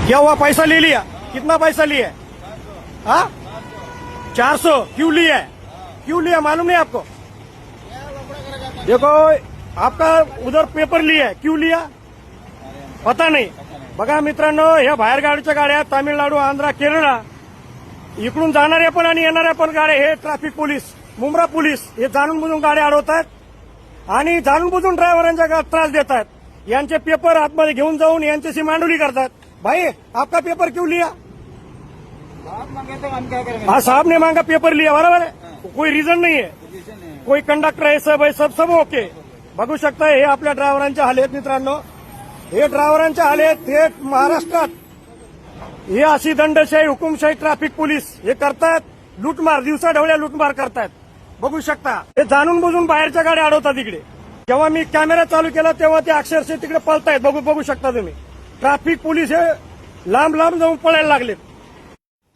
क्या हुआ, पैसा ले लिया? कितना पैसा लिया? हाँ 400 क्यों लिया है? क्यों लिया मालूम नहीं आपको? देखो आपका उधर पेपर लिया है, क्यों लिया पता नाही. बघा मित्रांनो, ह्या बाहेरगावच्या गाड्या तामिळनाडू, आंध्र, केरळ इकडून जाणाऱ्या पण आणि येणाऱ्या पण गाड्या हे ट्रॅफिक पोलीस, मुंब्रा पोलीस हे जाणून बुजून गाड्या अडवतात आणि जाणून बुजून ड्रायव्हरांच्या त्रास देतात. यांचे पेपर आतमध्ये घेऊन जाऊन यांच्याशी मांडुली करतात. भाई आपका पेपर क्यों लिया? हाँ साहब ने मांगा, पेपर लिया, बराबर है. कोई रीजन नहीं है, कोई कंडक्टर है, सब ओके. बघू शकता हे आपल्या ड्रायव्हरांचे हाल आहेत मित्रांनो. हे ड्रायव्हरांचे हाल आहेत. हे महाराष्ट्रात हे अशी दंडशाही, हुकुमशाही ट्रॅफिक पोलीस हे करतायत. लूटमार, दिवसा ढवळ्या लूटमार करतायत. बघू शकता हे जाणून बुजून बाहेरच्या गाड्या अडवतात इकडे. जेव्हा मी कॅमेरा चालू केला तेव्हा ते अक्षरशः तिकडे पळतायत. बघू शकता तुम्ही. ट्रॅफिक पोलीस हे लांब लांब जाऊन पळायला लागलेत.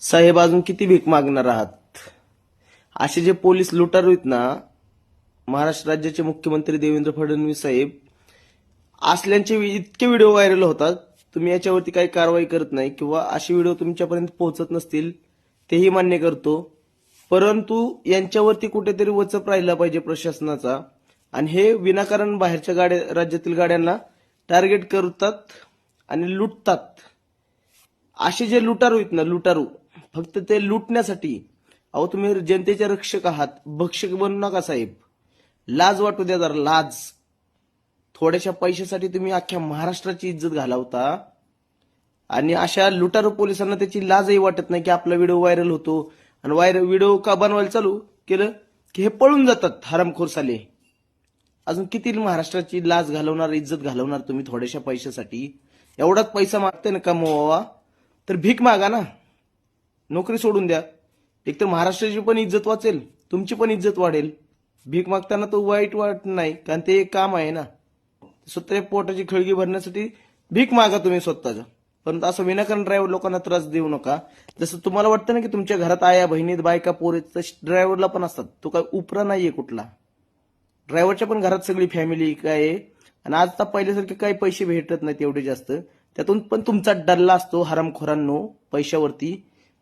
साहेब अजून किती भीक मागणार आहात? असे जे पोलीस लुटारू आहेत ना, महाराष्ट्र राज्याचे मुख्यमंत्री देवेंद्र फडणवीस साहेब असल्यांचे इतके व्हिडिओ व्हायरल होतात. तुम्ही याच्यावरती काही कारवाई करत नाही किंवा असे व्हिडिओ तुमच्यापर्यंत पोहोचत नसतील तेही मान्य करतो, परंतु यांच्यावरती कुठेतरी वचप राहिला पाहिजे प्रशासनाचा. आणि हे विनाकारण बाहेरच्या गाड्या, राज्यातील गाड्यांना टार्गेट करतात आणि लुटतात. असे जे लुटारू आहेत ना, लुटारू फक्त ते लुटण्यासाठी. अहो तुम्ही जनतेचे रक्षक आहात, भक्षक बनू नका साहेब. लाज वाटू द्या जरा, लाज. थोड्याशा पैशासाठी तुम्ही अख्ख्या महाराष्ट्राची इज्जत घालवता आणि अशा लुटारू पोलिसांना त्याची लाजही वाटत नाही की आपला व्हिडिओ व्हायरल होतो. आणि व्हिडिओ का बनवायला चालू केलं की हे पळून जातात हरामखोर साले. अजून किती महाराष्ट्राची लाज घालवणार, इज्जत घालवणार तुम्ही थोड्याशा पैशासाठी? एवढाच पैसा मागते ना कमवावा तर भीक मागा ना, नोकरी सोडून द्या. एकतर महाराष्ट्राची पण इज्जत वाचेल, तुमची पण इज्जत वाढेल. भीक मागताना तो वाईट वाटत नाही, कारण ते एक काम आहे ना. स्वतःच्या पोटाची खळगी भरण्यासाठी भीक मागा तुम्ही स्वतःचा. परंतु असं विनाकारण ड्रायव्हर लोकांना त्रास देऊ नका. जसं तुम्हाला वाटतं ना की तुमच्या घरात आया, बहिणीत, बायका, पोरे, तशी ड्रायव्हरला पण असतात. तो काय उपरा नाहीये कुठला. ड्रायव्हरच्या पण घरात सगळी फॅमिली काय आहे. आणि आता पहिल्यासारखे काही पैसे भेटत नाहीत एवढे जास्त. त्यातून पण तुमचा डल्ला असतो हरामखोरांनो पैशावरती.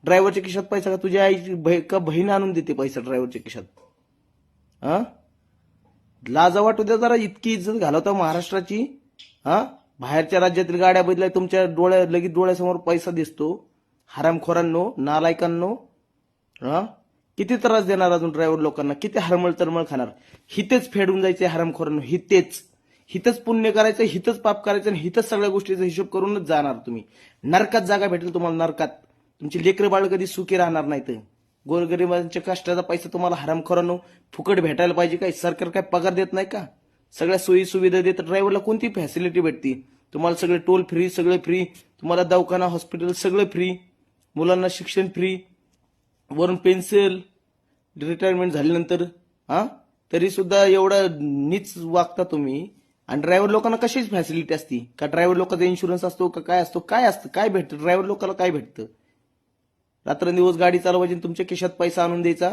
ड्रायव्हरच्या खिशात पैसा का तुझ्या आईची का बहीण आणून देते पैसा ड्रायव्हरच्या खिशात? हा लाजा वाटू द्या जरा. इतकी इज्जत घालवता महाराष्ट्राची. हा बाहेरच्या राज्यातील गाड्या बदलाय तुमच्या लगेच डोळ्यासमोर पैसा दिसतो. हरामखोरांनो, नालायकांनो. हा किती त्रास देणार अजून ड्रायव्हर लोकांना? किती हरमळ तरमळ खाणार? हितेच फेडून जायचे हरामखोरांनो, हितच पुण्य करायचं, हितच पाप करायचं आणि हितच सगळ्या गोष्टीचा हिशोब करूनच जाणार तुम्ही. नरकात जागा भेटेल तुम्हाला, नरकात. तुमची लेकरं बाळ कधी सुखी राहणार नाहीत. गोरगरिबांच्या कष्टाचा पैसा तुम्हाला हरामखोरांनो फुकट भेटायला पाहिजे. काय सरकार काय पगार देत नाही का? सगळ्या सोयी सुविधा देत. ड्रायव्हरला कोणती फॅसिलिटी भेटती? तुम्हाला सगळे टोल फ्री, सगळे फ्री. तुम्हाला दवाखाना, हॉस्पिटल सगळं फ्री. मुलांना शिक्षण फ्री. वरून पेन्सिल रिटायरमेंट झाल्यानंतर तरी सुद्धा एवढं नीच वागता तुम्ही. आणि ड्रायव्हर लोकांना कशीच फॅसिलिटी असती का? ड्रायव्हर लोकांचा इन्शुरन्स असतो का? काय असतो? काय असतं? काय भेटतं ड्रायव्हर लोकांना? काय भेटतं? रात्रंदिवस गाडी चालवायची, तुमच्या खिशात पैसा आणून द्यायचा.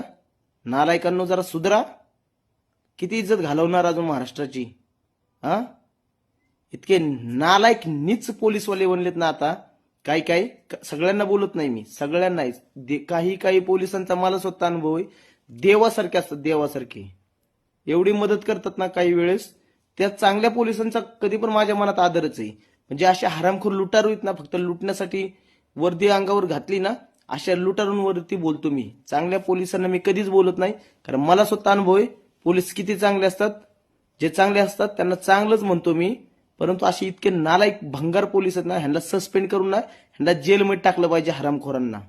नालायकांनो जरा सुधरा. किती इज्जत घालवणार अजून महाराष्ट्राची? इतके नालायक नीच पोलीसवाले बनलेत ना आता. काही सगळ्यांना बोलत नाही मी, सगळ्यांना. काही पोलिसांचा मला स्वतः अनुभव आहे. देवासारखे असतात, देवासारखे. एवढी मदत करतात ना काही वेळेस. त्या चांगल्या पोलिसांचा कधी पण माझ्या मनात आदरच आहे. म्हणजे अशा हरामखोर लुटारू आहेत ना, फक्त लुटण्यासाठी वर्दी अंगावर घातली ना, अशा लुटारूंवरती बोलतो मी. चांगल्या पोलिसांना मी कधीच बोलत नाही, कारण मला स्वतः अनुभव आहे. पोलीस किती चांगले असतात. जे चांगले असतात त्यांना चांगलंच म्हणतो मी. परंतु असे इतके नालायक भंगार पोलीस आहेत ना, ह्यांना सस्पेंड करून ना, ह्यांना जेलमध्ये टाकलं पाहिजे हरामखोरांना.